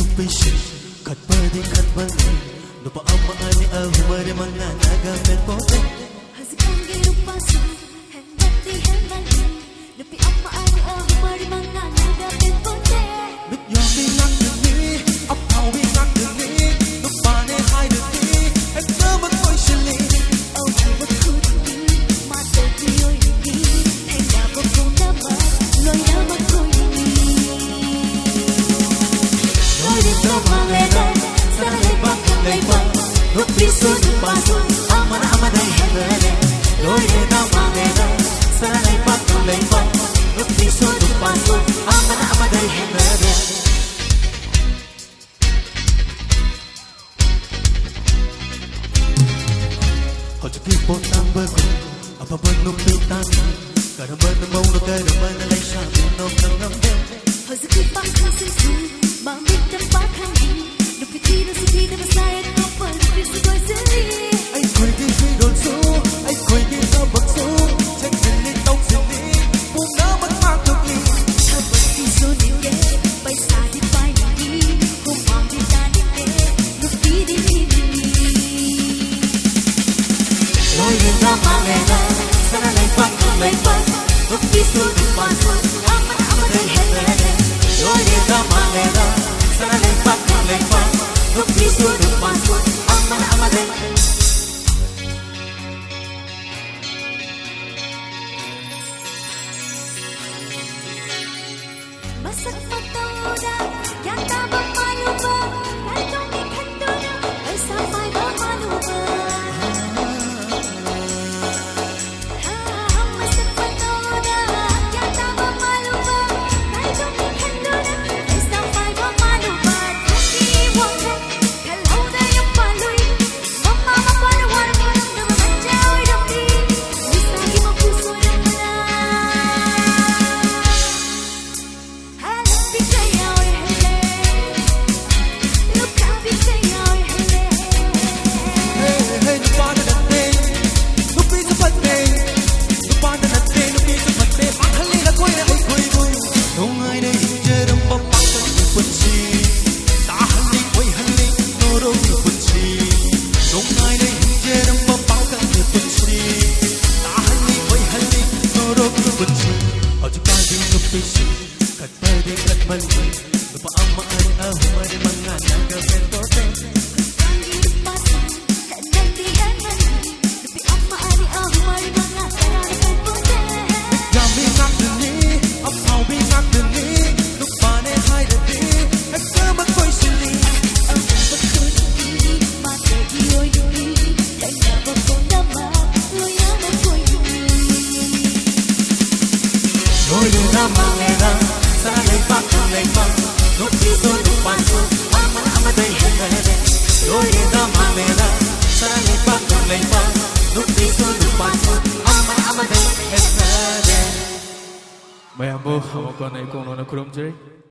nupishi Katpadi katpadi Nupa amma ani ahumari manga nagamen pote Hazikangi rupasu Hendati hendali Nupi amma ani ahumari manga nagamen pote Nup yomi ngakdani Aphawi ngakdani Nupane haidani Ekama koishili Oh haiwa kudni Mata diyoyini Henga bokundama Loyama koyini Loyini tomalena Sana lepak lepak Nupi sunupasu Amana amanay henele Loyini tomalena Sana lepak lepak Nupi sunupasu Amana amanay henele Hojuki potang bagu Apa benupi tangan Karena menemau karena laisa Minum nang Hazuki pakang sisu Mamit dan pakang di Nupi tidak sedih dan saya Kapa nupi sebuah seli Ai koi đi khi đồn số Ai koi đi ra bậc số Trách tình lý tông xin đi Buông đá mất mang được đi Thơ bật đi số đi kế Bay xa đi bay đi Hôm hoàng đi ta đi kế Nupi đi đi đi Lôi lên ra mà nghe ra Sana lấy bắt Nupi sunupasu Amana amanay henele Lôi lên ra mà nghe ra Sana lấy bắt Nupi sunupasu Amana amanay Masak matoda Yang tak bermalu ber Dan kami kenduna Sampai bermalu ber Masak matoda Yang tak bermalu ber Dan kami kenduna Sampai bermalu ber Tapi wakat Kalau dah yang palui Mama pada warung-warung Nama macam orang di Bisa lagi mampu seorang Hey, nupana natte Nupi sa patte Nupana natte Nupi sa patte Mahali na koi na koi koi Nung ai na injeram papakan ni punchi Tahali koi hali Noro ni punchi Nung ai na injeram papakan ni punchi Tahali koi hali Noro ni punchi Hajukadi nupi si Katpadi katmali Nupa amma ani ahumari mga nagamen tote Yummy ngakdani, aphawi ngakdani, nupane haidani, ekama koishili. Loyini tomalena, sana lepak, nupi sunupasu, amana amanay henele. Loyini tomalena, sana lepak, nupi sunupasu, amana amanay henele. Mày ambo, không có này con nó là krum chơi.